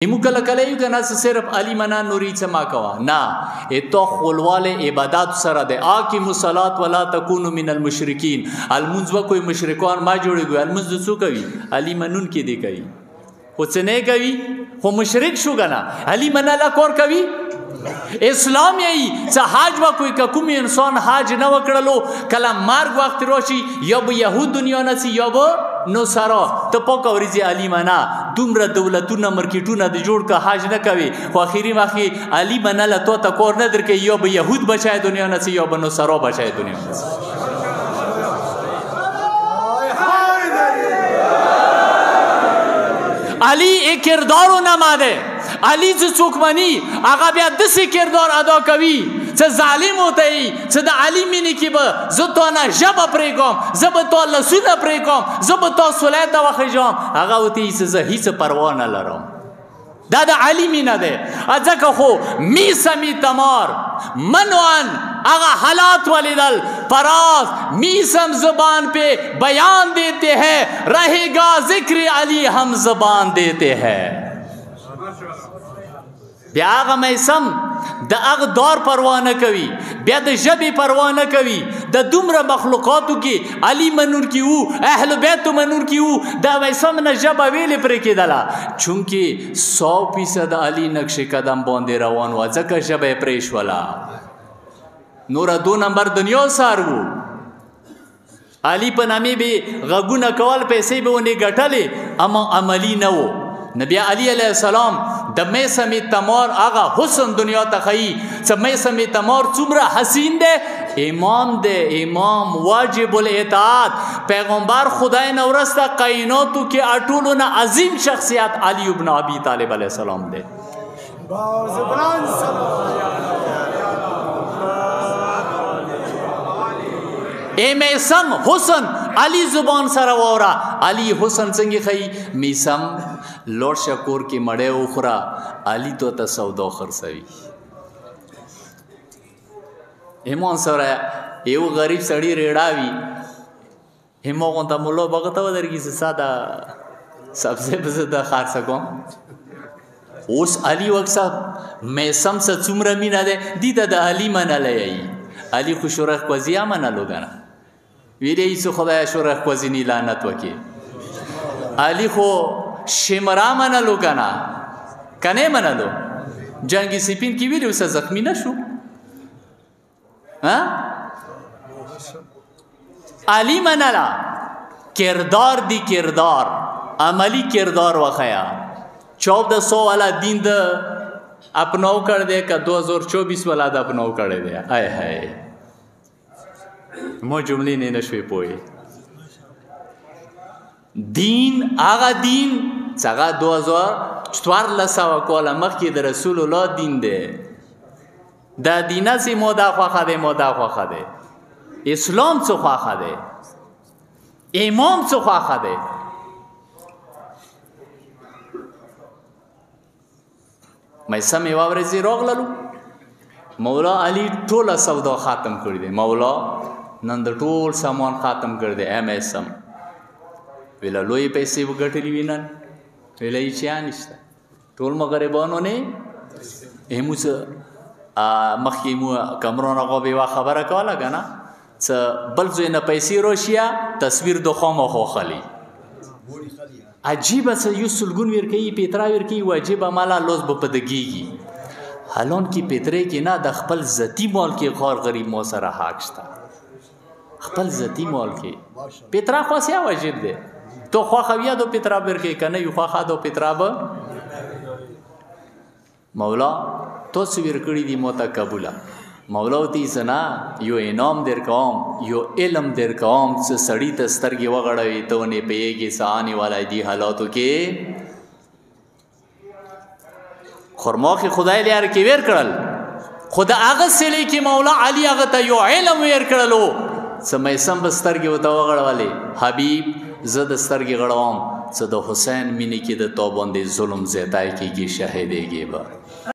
ایمو کله کله یو کنه صرف علی منا نوری چما کوا نه اتو خپلوال عبادت سره ده اقیم الصلات ولا تکونوا من المشرکین المنذ کوئی مشرکان ما جوړي ګو المنذ څو کوي علی منون کې دی کوي خو څه نه کوي خو مشرک شو کنه علی منا لا کور کوي اسلام یی چې حج وا کوئی کوم انسان حج نه وکړلو کله مارګ وخت راشي یا به يهود دنیا نه سي یا به نو سارا ته پکا ورځي علی منا دومره دولتونه مارکیټونه د جوړ کا حج نه کوي خو اخیری واخی علی منا له تو تا کور نه درکې یا به يهود بچای دنیا نه سي یا به نو سارا بچای دنیا نه سي علی ایک کردارو نماده علی چې څوک مني هغه بیا داسې کردار ادا کوي چې ظالم ہوته ای چې د علی مینې کې به زه تو نه ژبه پرې کوم زه به تو لاسونه پرې کوم زه به تو صلی ته وخېږم هغه ورته وایي چې زه هېڅ پروا نه لرم دا د علی مینه ده ځکه خو میسمی تمار منوان اغا حالات ولیدل فراز میسم زبان پہ بیان دیتے ہیں رہے گا ذکر علی ہم زبان دیتے ہیں بیا آغا میسم دا اغ دور پروانه کوي بیا د ژبې پروانه کوي د دومره مخلوقاتو کې علی منور کی وو اهل بیت منور کی وو دا میسم نه ژبه ویلې پرې کېدله چونکې 100% علی نقش قدم باندې روان و ځکه ژبه یې پرې شوله نور 2 نمبر دنیا سارو علی په نامې به غږونه کول پیسې به ونی ګټلې اما عملی نه وو نبی علی علیہ السلام د میسم تمار آغا حسن دنیا تخیی چې میسم تمار څومره حسین ده امام ده امام واجب الاطاعت پیغمبر خدای نه ورسته کائناتو کې اټولو نه عظیم شخصیت علی ابن ابی طالب علیہ السلام ده اے میسم حسن علی زبان سره وورا علی حسن څنګه خی میسم لوړ شکور کې مړې اوخرا علی تو ته سودا خرڅوي ایمان سره یو غریب سړی ریډاوي همو غونډه مولا بغته ودرګي ساده سبزه بزده خرڅ کوم اوس علی وکسا میسم څه څومره مینا ده دي د علی منلای علی خو شورخ کوزیا منلو غنا ویلې څو خدای شورخ کوزینی لعنت وکي علی خو شمرا منلو کنا کنه منلو جنگی سپین کی ویلو سه زخمی نشو ها علی منلا کردار دی کردار عملی کردار وخیا 1400 والا دین د اپناو کر دے کا 2024 والا د اپناو کر دے آئے ہائے مو جملې نه نشوي پوي دین آغا دین څنګه 2014 کوله مخکې د رسول الله دین دی دا دینه سي مودا خوخه ده اسلام څه خوخه ده امام څه خوخه ده مې سمې واورځي روغللو مولا علی ټول سودا ختم کړی دی مولا نن د ټول سامان ختم کړی دی ام اس ام ویلا لوی پیسې وګټلې وینن ویلا یې چانشته ټول مغربانو نه هموس مخکې مو کمرونه غوبي وا خبره کوله کنه څه بل ځای نه پیسې روشیا تصویر د خامو خو خلی عجیب څه یو سلګون ورکی پیترا ورکی واجب عمله لوز په پدګیږي حالون کی پیترې کې نه د خپل ذاتی مال کې خور غریب مو سره حق شته خپل ذاتی مال کې پیترا خو سیا واجب ده تو خو خویا دو پیترا ورکی کنه یو خو دو پیترا به مولا تو سویر کړی دی مو ته قبول مولا تی سنا یو انعام در کوم یو علم در کوم چې سړی ته سترګې وغړوي ته نه پیږي سانی والا دی حالاتو کې خرماخ خدای لار کې ور کړل خدا هغه سلی کې مولا علی هغه ته یو علم ور کړلو سمې سم بسترګې وته وغړولې حبیب زد سترګې غړوم څه د حسین مینې کې د توباندې ظلم زیاتای کېږي شهیدېږي به